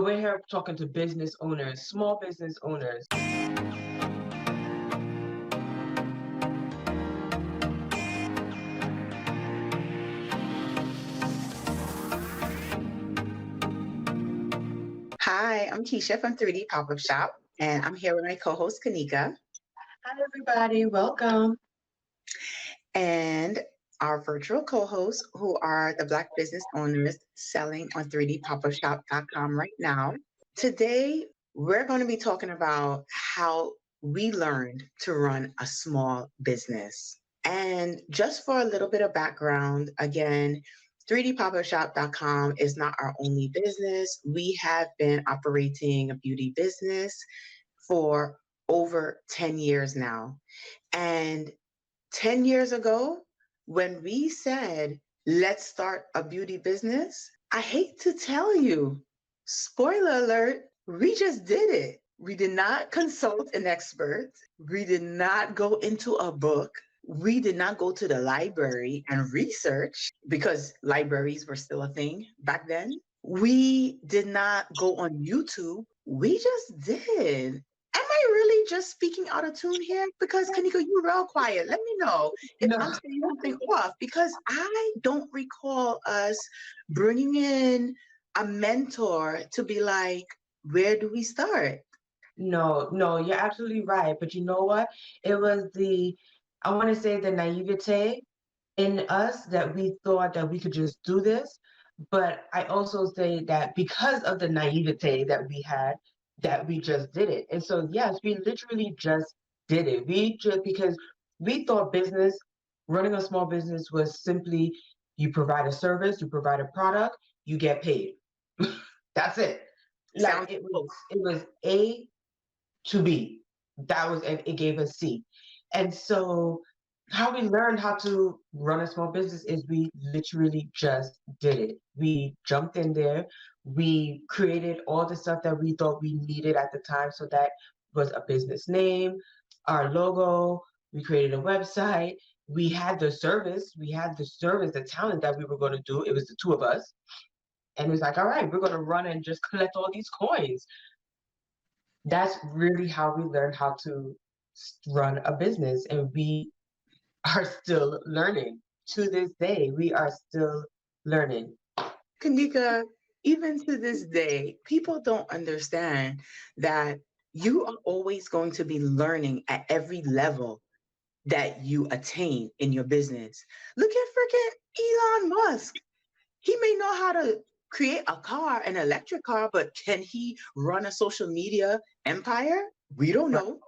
we're here talking to business owners, small business owners. Hi, I'm Keisha from 3D Pop-Up Shop, and I'm here with my co-host Kanika Hi, everybody. Welcome. and our virtual co-hosts who are the Black business owners selling on 3dpopupshop.com right now. Today, we're going to be talking about how we learned to run a small business. And just for a little bit of background, again, 3dpopupshop.com is not our only business. We have been operating a beauty business for over 10 years now. And 10 years ago, when we said, let's start a beauty business, I hate to tell you, spoiler alert, we just did it. We did not consult an expert. We did not go into a book. We did not go to the library and research because libraries were still a thing back then. We did not go on YouTube. We just did. Am I really just speaking out of tune here? Because Kanika, you're real quiet. Let me know if No. I'm saying something off because I don't recall us bringing in a mentor to be like, where do we start? No, you're absolutely right. But you know what? It was I want to say the naivete in us that we thought that we could just do this. But I also say that because of the naivete that we had, that we just did it. And so, yes, we literally just did it. Because we thought running a small business was simply you provide a service, you provide a product, you get paid. That's it. Sounds Like it was A to B. That was it gave us C. And so how we learned how to run a small business is we literally just did it. We jumped in there. We created all the stuff that we thought we needed at the time. So that was a business name, our logo. We created a website. We had the service. The talent that we were going to do. It was the two of us. And it was like, all right, we're going to run and just collect all these coins. That's really how we learned how to run a business. And we are still learning. To this day, we are still learning. Kanika, even to this day, people don't understand that you are always going to be learning at every level that you attain in your business. Look at freaking Elon Musk. He may know how to create a car, an electric car, but can he run a social media empire? We don't know.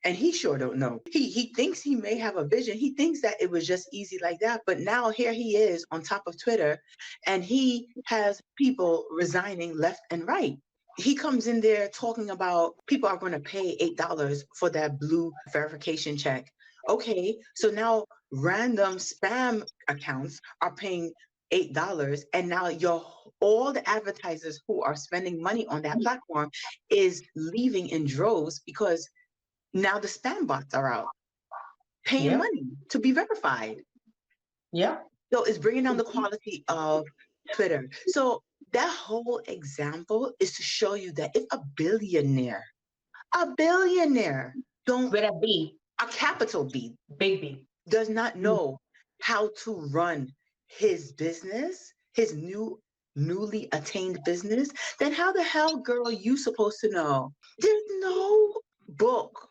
And he sure don't know. He thinks he may have a vision. He thinks that it was just easy like that. But now here he is on top of Twitter and he has people resigning left and right. He comes in there talking about people are going to pay $8 for that blue verification check. Okay, so now random spam accounts are paying $8 and now all the advertisers who are spending money on that platform is leaving in droves because now the spam bots are out paying Yeah. money to be verified. Yeah. So it's bringing down the quality of Twitter. So that whole example is to show you that if a billionaire, don't, With a B, a capital B, big B. does not know how to run his business, his newly attained business, then how the hell, girl, you supposed to know? There's no book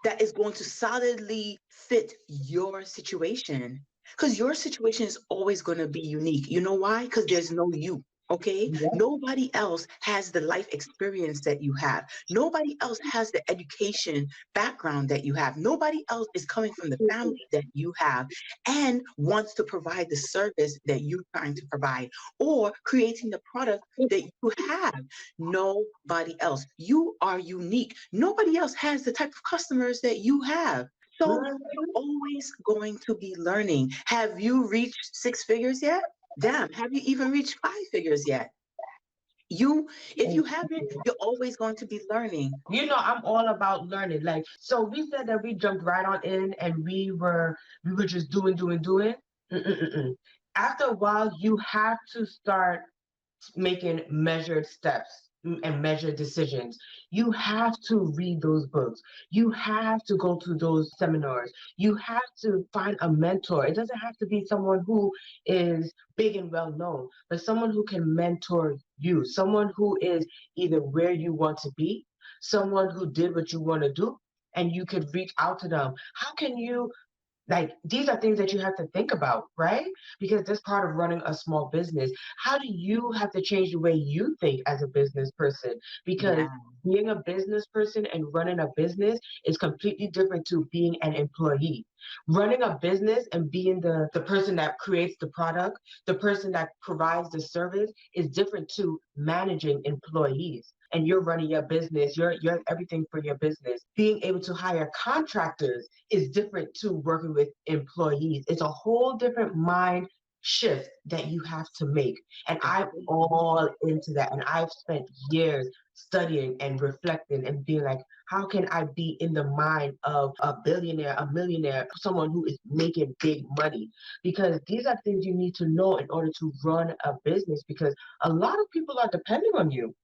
that is going to solidly fit your situation because your situation is always going to be unique. You know why? Because there's no you. Okay, Yeah. nobody else has the life experience that you have. Nobody else has the education background that you have. Nobody else is coming from the family that you have and wants to provide the service that you're trying to provide or creating the product that you have. Nobody else. You are unique. Nobody else has the type of customers that you have. So you're always going to be learning. Have you reached six figures yet? Damn, have you even reached five figures yet? If you haven't, you're always going to be learning. I'm all about learning. Like, so we said that we jumped right on in and we were just doing. Mm-mm-mm-mm. After a while, you have to start making measured steps. and measure decisions. You have to read those books. You have to go to those seminars. You have to find a mentor. It doesn't have to be someone who is big and well known, but someone who can mentor you, someone who is either where you want to be, someone who did what you want to do, and you could reach out to them. How can you, like, these are things that you have to think about, right? Because that's part of running a small business. How do you have to change the way you think as a business person? Because Yeah, being a business person and running a business is completely different to being an employee. Running a business and being the person that creates the product, the person that provides the service, is different to managing employees. And you're running your business, you're everything for your business. Being able to hire contractors is different to working with employees. It's a whole different mind shift that you have to make. And I'm all into that. And I've spent years studying and reflecting and being like, how can I be in the mind of a billionaire, a millionaire, someone who is making big money? Because these are things you need to know in order to run a business, because a lot of people are depending on you.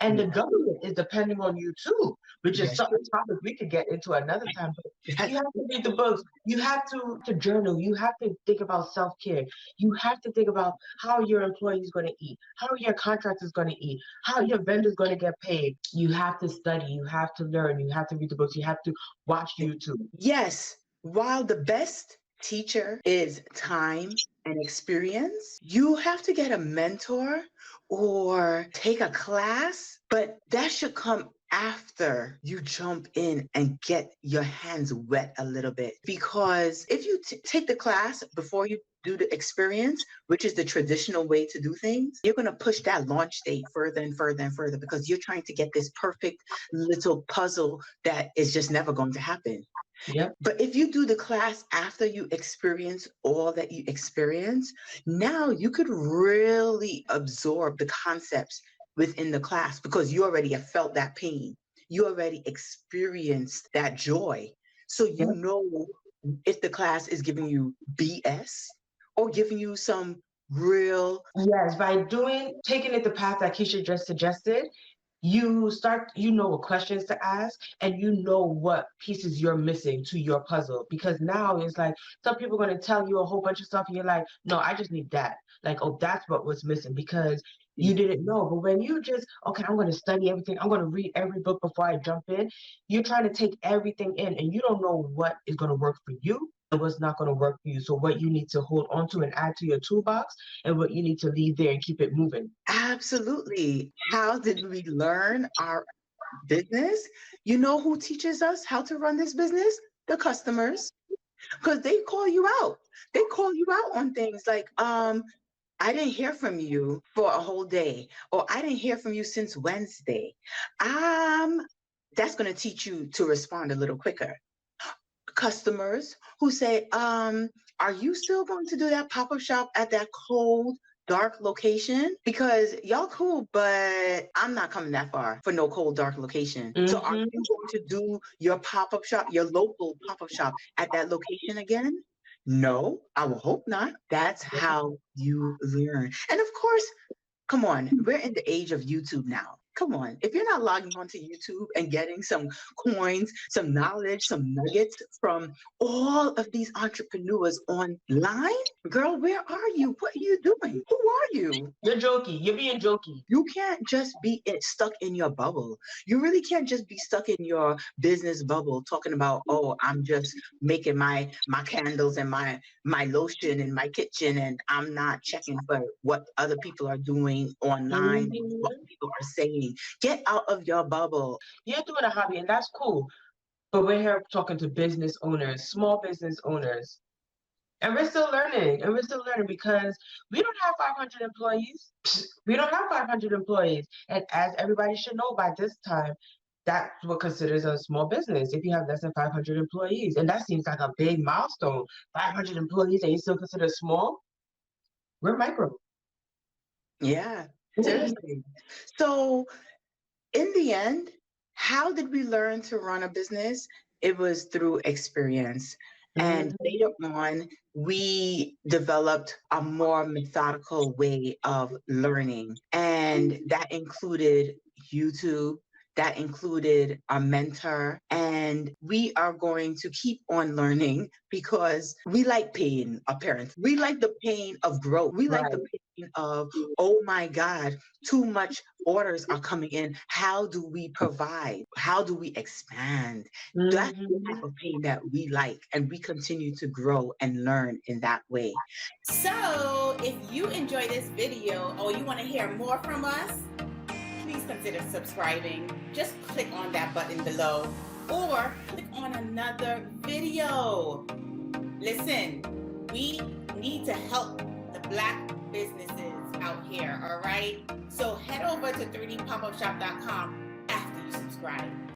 And the yeah, government is depending on you too, which is yes, some topic we could get into another time. But you yes, have to read the books. You have to journal. You have to think about self-care. You have to think about how your employees going to eat, how your contractors going to eat, how your vendors going to get paid. You have to study. You have to learn. You have to read the books. You have to watch YouTube. yes. While the best teacher is time and experience, you have to get a mentor or take a class, but that should come after you jump in and get your hands wet a little bit. Because if you take the class before you do the experience, which is the traditional way to do things, you're going to push that launch date further and further and further because you're trying to get this perfect little puzzle that is just never going to happen. Yep. But if you do the class after you experience all that you experience, now you could really absorb the concepts within the class because you already have felt that pain. You already experienced that joy. So you Yep. know if the class is giving you BS or giving you some real. Yes, by taking it the path that Keisha just suggested, you know what questions to ask, and you know what pieces you're missing to your puzzle. Because now it's like some people are going to tell you a whole bunch of stuff and you're like, no, I just need that. Like, oh, that's what was missing, because you didn't know. But when you just, okay, I'm going to study everything, I'm going to read every book before I jump in, you're trying to take everything in and you don't know what is going to work for you and what's not going to work for you. So what you need to hold on to and add to your toolbox, and what you need to leave there and keep it moving. Absolutely. How did we learn our business? You know who teaches us how to run this business? The customers. Because they call you out. They call you out on things like, I didn't hear from you for a whole day, or I didn't hear from you since Wednesday. Um, that's going to teach you to respond a little quicker. Customers who say, are you still going to do that pop-up shop at that cold, dark location? Because y'all cool, but I'm not coming that far for no cold, dark location. So are Hmm. you going to do your pop-up shop, your local pop-up shop at that location again? No, I will hope not. That's how you learn. And of course, come on, we're in the age of YouTube now. Come on, if you're not logging onto YouTube and getting some coins, some knowledge, some nuggets from all of these entrepreneurs online, girl, where are you? What are you doing? Who are you? You're jokey. You're being jokey. You can't just be stuck in your bubble. You really can't just be stuck in your business bubble talking about, oh, I'm just making my candles and my lotion in my kitchen and I'm not checking for what other people are doing online and what Hmm. people are saying. Get out of your bubble. You're doing a hobby, and that's cool. But we're here talking to business owners, small business owners. And we're still learning. And we're still learning because we don't have 500 employees. We don't have 500 employees. And as everybody should know by this time, that's what considers a small business if you have less than 500 employees. And that seems like a big milestone. 500 employees and you still consider small? We're micro. Yeah, seriously. So in the end, how did we learn to run a business? It was through experience. And Hmm. later on, we developed a more methodical way of learning. And that included YouTube. That included a mentor, and we are going to keep on learning because we like pain, apparently. We like the pain of growth. We like the Right. pain of, oh my God, too much orders are coming in. How do we provide? How do we expand? That's the Hmm. type of pain that we like, and we continue to grow and learn in that way. So if you enjoy this video or you want to hear more from us, please consider subscribing. Just click on that button below or click on another video. Listen, we need to help the Black businesses out here, all right? So head over to 3dpopupshop.com after you subscribe.